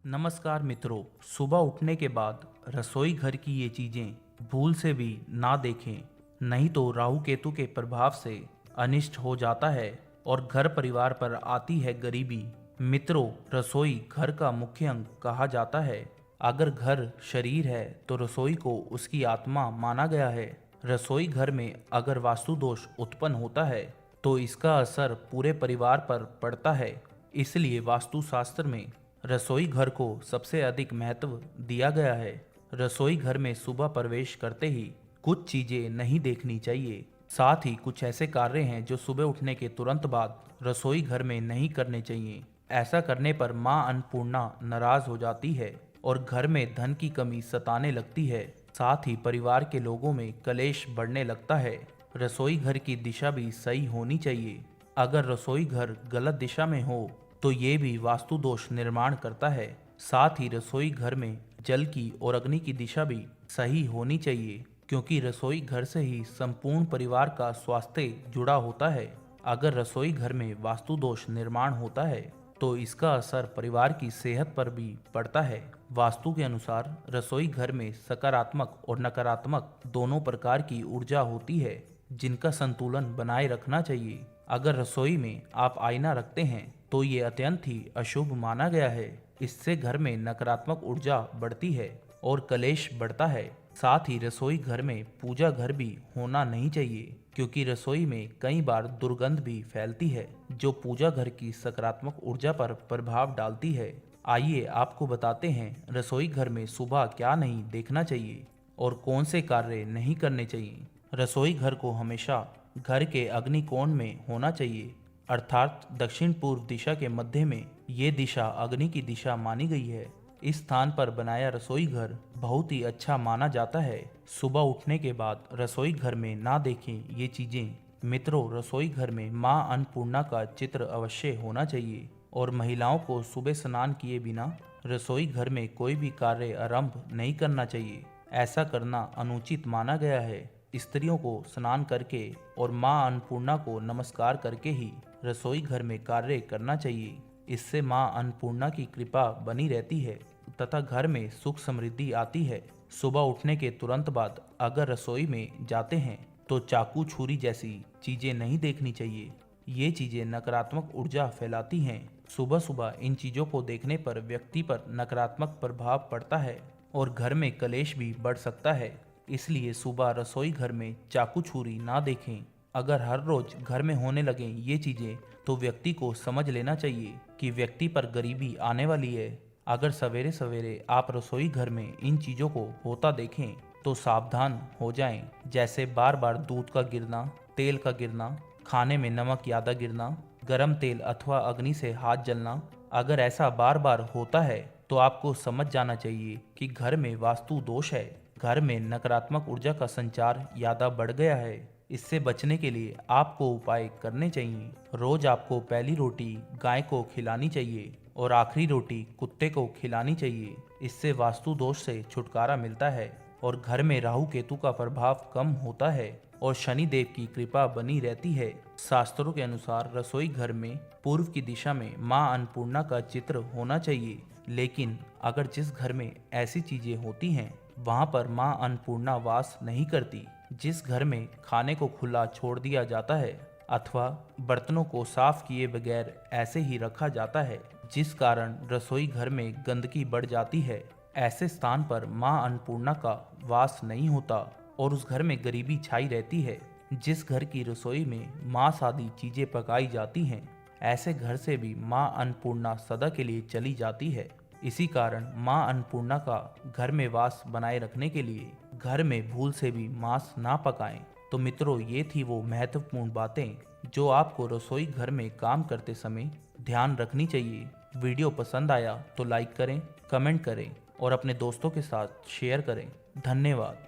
नमस्कार मित्रों। सुबह उठने के बाद रसोई घर की ये चीजें भूल से भी ना देखें, नहीं तो राहु केतु के प्रभाव से अनिष्ट हो जाता है और घर परिवार पर आती है गरीबी। मित्रों, रसोई घर का मुख्य अंग कहा जाता है। अगर घर शरीर है तो रसोई को उसकी आत्मा माना गया है। रसोई घर में अगर वास्तु दोष उत्पन्न होता है तो इसका असर पूरे परिवार पर पड़ता है। इसलिए वास्तुशास्त्र में रसोई घर को सबसे अधिक महत्व दिया गया है। रसोई घर में सुबह प्रवेश करते ही कुछ चीजें नहीं देखनी चाहिए। साथ ही कुछ ऐसे कार्य हैं जो सुबह उठने के तुरंत बाद रसोई घर में नहीं करने चाहिए। ऐसा करने पर मां अन्नपूर्णा नाराज हो जाती है और घर में धन की कमी सताने लगती है। साथ ही परिवार के लोगों में कलेश बढ़ने लगता है। रसोई घर की दिशा भी सही होनी चाहिए। अगर रसोई घर गलत दिशा में हो तो ये भी वास्तु दोष निर्माण करता है। साथ ही रसोई घर में जल की और अग्नि की दिशा भी सही होनी चाहिए, क्योंकि रसोई घर से ही संपूर्ण परिवार का स्वास्थ्य जुड़ा होता है। अगर रसोई घर में वास्तु दोष निर्माण होता है तो इसका असर परिवार की सेहत पर भी पड़ता है। वास्तु के अनुसार रसोई घर में सकारात्मक और नकारात्मक दोनों प्रकार की ऊर्जा होती है, जिनका संतुलन बनाए रखना चाहिए। अगर रसोई में आप आईना रखते हैं तो ये अत्यंत ही अशुभ माना गया है। इससे घर में नकारात्मक ऊर्जा बढ़ती है और कलेश बढ़ता है। साथ ही रसोई घर में पूजा घर भी होना नहीं चाहिए, क्योंकि रसोई में कई बार दुर्गंध भी फैलती है जो पूजा घर की सकारात्मक ऊर्जा पर प्रभाव डालती है। आइए आपको बताते हैं रसोई घर में सुबह क्या नहीं देखना चाहिए और कौन से कार्य नहीं करने चाहिए। रसोई घर को हमेशा घर के अग्नि कोण में होना चाहिए, अर्थात दक्षिण पूर्व दिशा के मध्य में। ये दिशा अग्नि की दिशा मानी गई है। इस स्थान पर बनाया रसोई घर बहुत ही अच्छा माना जाता है। सुबह उठने के बाद रसोई घर में ना देखें ये चीजें। मित्रों, रसोई घर में मां अन्नपूर्णा का चित्र अवश्य होना चाहिए और महिलाओं को सुबह स्नान किए बिना रसोई घर में कोई भी कार्य आरंभ नहीं करना चाहिए। ऐसा करना अनुचित माना गया है। स्त्रियों को स्नान करके और मां अन्नपूर्णा को नमस्कार करके ही रसोई घर में कार्य करना चाहिए। इससे मां अन्नपूर्णा की कृपा बनी रहती है तथा घर में सुख समृद्धि आती है। सुबह उठने के तुरंत बाद अगर रसोई में जाते हैं तो चाकू छुरी जैसी चीजें नहीं देखनी चाहिए। ये चीजें नकारात्मक ऊर्जा फैलाती हैं। सुबह सुबह इन चीजों को देखने पर व्यक्ति पर नकारात्मक प्रभाव पड़ता है और घर में कलेश भी बढ़ सकता है। इसलिए सुबह रसोई घर में चाकू छुरी ना देखें। अगर हर रोज घर में होने लगें ये चीजें तो व्यक्ति को समझ लेना चाहिए कि व्यक्ति पर गरीबी आने वाली है। अगर सवेरे सवेरे आप रसोई घर में इन चीजों को होता देखें तो सावधान हो जाएं, जैसे बार बार दूध का गिरना, तेल का गिरना, खाने में नमक ज्यादा गिरना, गरम तेल अथवा अग्नि से हाथ जलना। अगर ऐसा बार बार होता है तो आपको समझ जाना चाहिए कि घर में वास्तु दोष है। घर में नकारात्मक ऊर्जा का संचार ज्यादा बढ़ गया है। इससे बचने के लिए आपको उपाय करने चाहिए। रोज आपको पहली रोटी गाय को खिलानी चाहिए और आखिरी रोटी कुत्ते को खिलानी चाहिए। इससे वास्तु दोष से छुटकारा मिलता है और घर में राहु केतु का प्रभाव कम होता है और शनि देव की कृपा बनी रहती है। शास्त्रों के अनुसार रसोई घर में पूर्व की दिशा में मां अन्नपूर्णा का चित्र होना चाहिए, लेकिन अगर जिस घर में ऐसी चीजें होती हैं वहां पर मां अन्नपूर्णा वास नहीं करती, जिस घर में खाने को खुला छोड़ दिया जाता है अथवा बर्तनों को साफ किए बगैर ऐसे ही रखा जाता है, जिस कारण रसोई घर में गंदगी बढ़ जाती है, ऐसे स्थान पर मां अन्नपूर्णा का वास नहीं होता और उस घर में गरीबी छाई रहती है। जिस घर की रसोई में मांस आदि चीजें पकाई जाती हैं, ऐसे घर से भी मां अन्नपूर्णा सदा के लिए चली जाती है। इसी कारण मां अन्नपूर्णा का घर में वास बनाए रखने के लिए घर में भूल से भी मांस ना पकाएं। तो मित्रों, ये थी वो महत्वपूर्ण बातें जो आपको रसोई घर में काम करते समय ध्यान रखनी चाहिए। वीडियो पसंद आया तो लाइक करें, कमेंट करें और अपने दोस्तों के साथ शेयर करें। धन्यवाद।